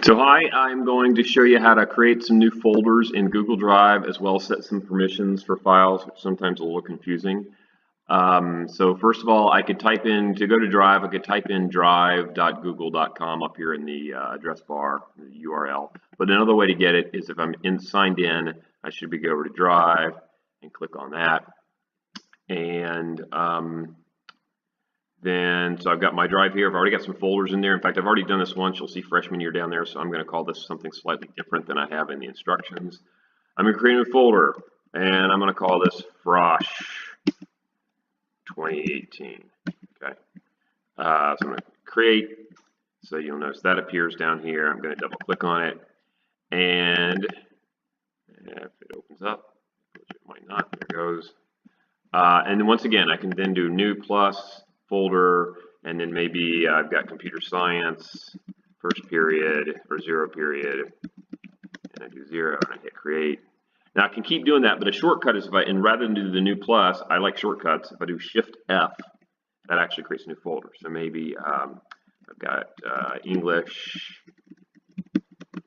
So hi, I'm going to show you how to create some new folders in Google Drive as well as set some permissions for files, which sometimes a little confusing. So first of all, I could type in, to go to Drive, I could type in drive.google.com up here in the address bar, the URL. But another way to get it is if I'm signed in, I should be go over to Drive and click on that. And so I've got my drive here. I've already got some folders in there. In fact, I've already done this once. You'll see freshman year down there. So I'm going to call this something slightly different than I have in the instructions. I'm going to create a new folder, and I'm going to call this Frosh 2018. Okay. So I'm going to create. So you'll notice that appears down here. I'm going to double click on it, and if it opens up, which it might not, there it goes. And then once again, I can then do new plus folder, and then maybe I've got computer science, first period, or 0 period, and I do 0, and I hit create. Now I can keep doing that, but a shortcut is and rather than do the new plus, I like shortcuts. If I do Shift F, that actually creates a new folder. So maybe I've got English,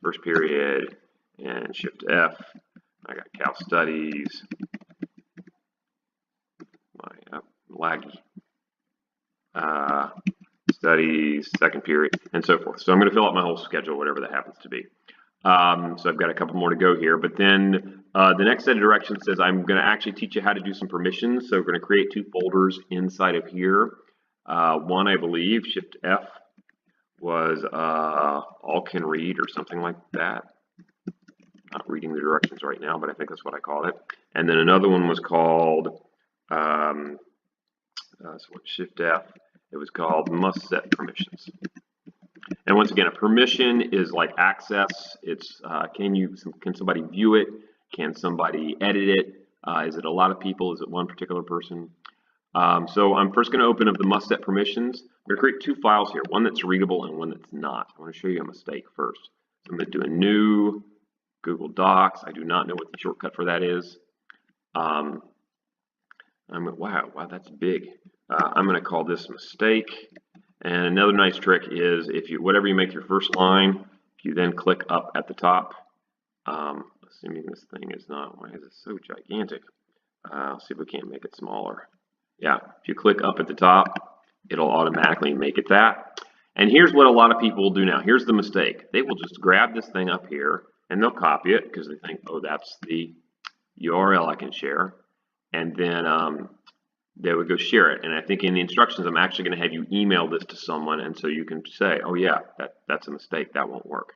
first period, and Shift F. I got Cal Studies, my laggy. Studies, second period, and so forth. So I'm going to fill out my whole schedule, whatever that happens to be. So I've got a couple more to go here, but then the next set of directions says I'm going to actually teach you how to do some permissions. So we're going to create 2 folders inside of here. One, I believe, Shift F, was all can read or something like that. Not reading the directions right now, but I think that's what I called it. And then another one was called Shift F. It was called must set permissions. And once again, a permission is like access. It's can somebody view it? Can somebody edit it? Is it a lot of people? Is it one particular person? So I'm first going to open up the must set permissions. I'm going to create 2 files here, one that's readable and one that's not. I want to show you a mistake first. So I'm going to do a new Google Docs. I do not know what the shortcut for that is. Wow, that's big. I'm going to call this mistake. And another nice trick is whatever you make your first line, if you then click up at the top, assuming this thing is not, why is it so gigantic? I'll see if we can't make it smaller. Yeah, if you click up at the top, it'll automatically make it that. And here's what a lot of people will do now. Here's the mistake. They will just grab this thing up here and they'll copy it because they think, oh, that's the URL I can share. And then they would go share it. And I think in the instructions, I'm actually going to have you email this to someone, and so you can say, oh yeah, that's a mistake, that won't work.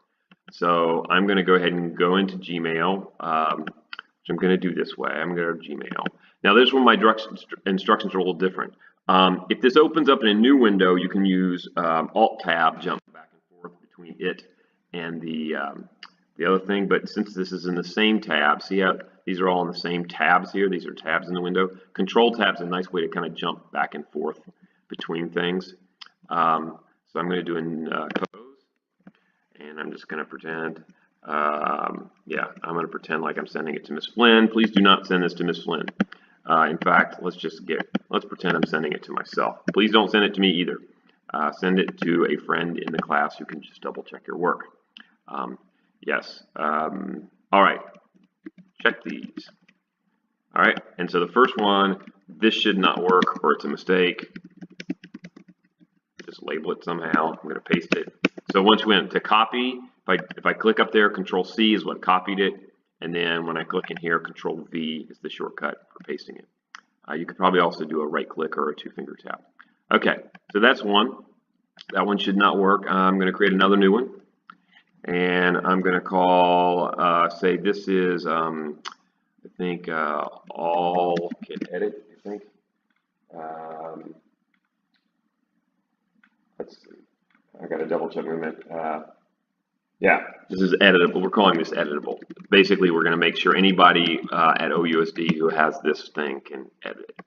So I'm going to go ahead and go into Gmail, which I'm going to do this way. I'm going to go to Gmail. Now this one, my instructions are a little different. If this opens up in a new window, you can use Alt-Tab, jump back and forth between it and the other thing, but since this is in the same tab, see how these are all in the same tabs here? These are tabs in the window. Control tab is a nice way to kind of jump back and forth between things. So I'm going to do compose, and I'm just going to pretend, I'm going to pretend like I'm sending it to Miss Flynn. Please do not send this to Miss Flynn. In fact, let's pretend I'm sending it to myself. Please don't send it to me either. Send it to a friend in the class who can just double check your work. Yes. All right. Check these. All right. And so the first one, this should not work, or it's a mistake. Just label it somehow. I'm going to paste it. So once we went to copy, if I click up there, Control C is what copied it. And then when I click in here, Control V is the shortcut for pasting it. You could probably also do a right click or a 2-finger tap. Okay. So that's one. That one should not work. I'm going to create another new one. And I'm going to call, say this is, I think, all can edit, I think. Let's see. I got to double check a minute. Yeah, this is editable. We're calling this editable. Basically, we're going to make sure anybody at OUSD who has this thing can edit it.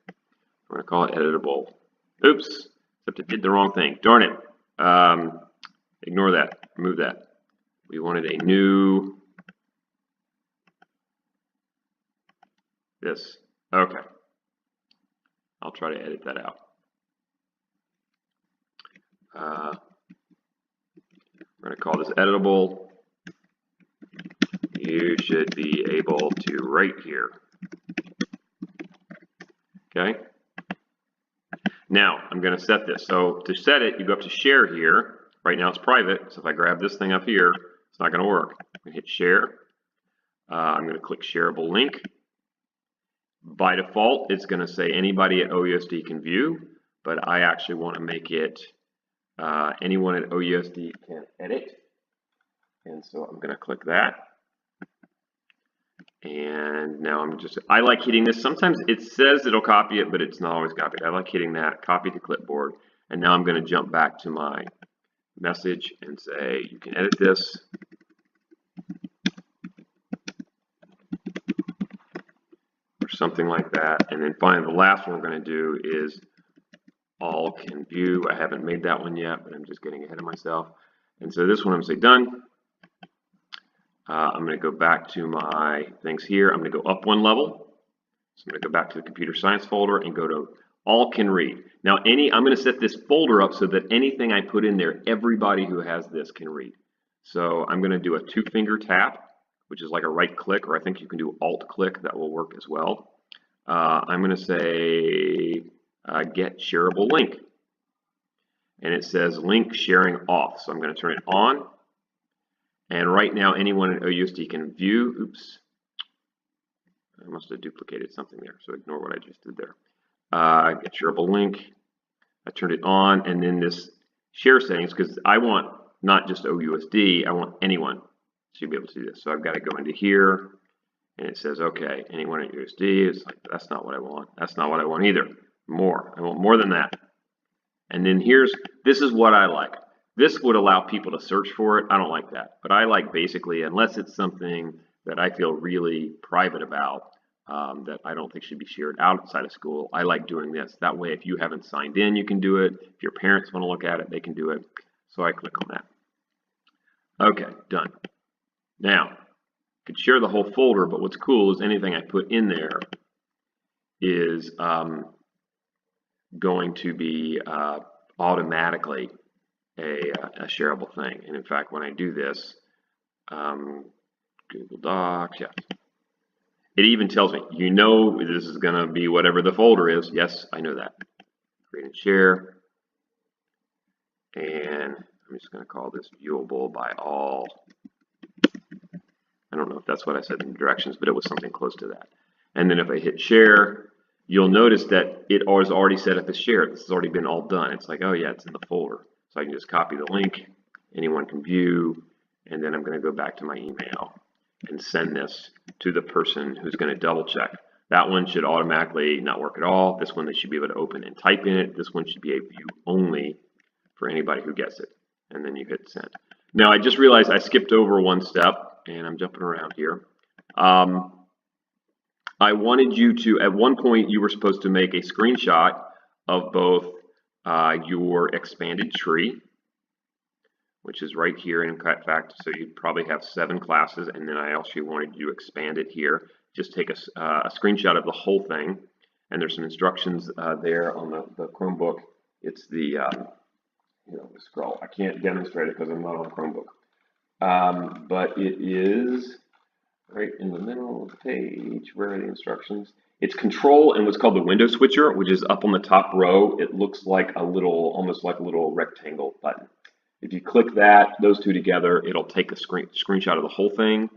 We're going to call it editable. Oops, except it did the wrong thing. Darn it. Ignore that. Remove that. We wanted a new, this. Okay. I'll try to edit that out. We're going to call this editable. you should be able to write here. Okay. Now I'm going to set this. So to set it, you go up to share here. Right now it's private, so if I grab this thing up here, it's not going to work. I'm going to hit share. I'm going to click shareable link. By default, it's going to say anybody at OUSD can view, but I actually want to make it anyone at OUSD can edit. And so I'm going to click that. And now I like hitting this. Sometimes it says it'll copy it, but it's not always copied. I like hitting that, copy to clipboard. And now I'm going to jump back to my message and say, you can edit this. Or something like that. And then finally, the last one we're going to do is all can view. I haven't made that one yet, but I'm just getting ahead of myself. And so this one I'm going to say done. I'm going to go back to my things here. I'm going to go up one level. So I'm going to go back to the computer science folder and go to all can read. Now I'm going to set this folder up so that anything I put in there, everybody who has this can read. So I'm going to do a 2-finger tap, which is like a right click, or I think you can do alt click. That will work as well. I'm going to say get shareable link. And it says link sharing off. So I'm going to turn it on. And right now, anyone at OUSD can view. Oops. I must have duplicated something there. So ignore what I just did there. Get shareable link. I turned it on. And then this share settings, because I want not just OUSD, I want anyone to be able to do this. So I've got to go into here. And it says, okay, anyone at OUSD. It's like, that's not what I want. That's not what I want either. More. I want more than that. And then this is what I like. This would allow people to search for it. I don't like that. But I like basically, unless it's something that I feel really private about, that I don't think should be shared outside of school, I like doing this. That way, if you haven't signed in, you can do it. If your parents want to look at it, they can do it. So I click on that. Okay, done. Now, I could share the whole folder, but what's cool is anything I put in there is going to be automatically a shareable thing. And in fact, when I do this, Google Docs, yeah, it even tells me, you know, this is going to be whatever the folder is. Yes, I know that. Create and share. And I'm just going to call this viewable by all. I don't know if that's what I said in the directions, but it was something close to that. And then if I hit share, you'll notice that it was already set up as share. This has already been all done. It's like, oh yeah, it's in the folder. So I can just copy the link, anyone can view, and then I'm going to go back to my email and send this to the person who's going to double check. That one should automatically not work at all. This one they should be able to open and type in it. This one should be a view only for anybody who gets it. And then you hit send. Now I just realized I skipped over one step, and I'm jumping around here. I wanted you to, at one point, you were supposed to make a screenshot of both your expanded tree, which is right here. In fact, so you'd probably have 7 classes, and then I also wanted you to expand it here. Just take a screenshot of the whole thing, and there's some instructions there on the Chromebook. It's the, the scroll. I can't demonstrate it because I'm not on Chromebook, but it is right in the middle of the page. Where are the instructions? It's control and what's called the window switcher, which is up on the top row. It looks like a little, almost like a little rectangle button. If you click that, those two together, it'll take a screenshot of the whole thing.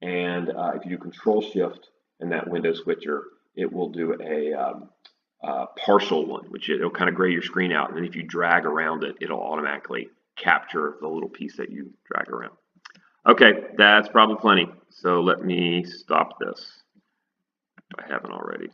And if you do control shift in that window switcher, it will do a partial one, which it'll kind of gray your screen out. And then if you drag around it, it'll automatically capture the little piece that you drag around. Okay, that's probably plenty. So let me stop this if I haven't already.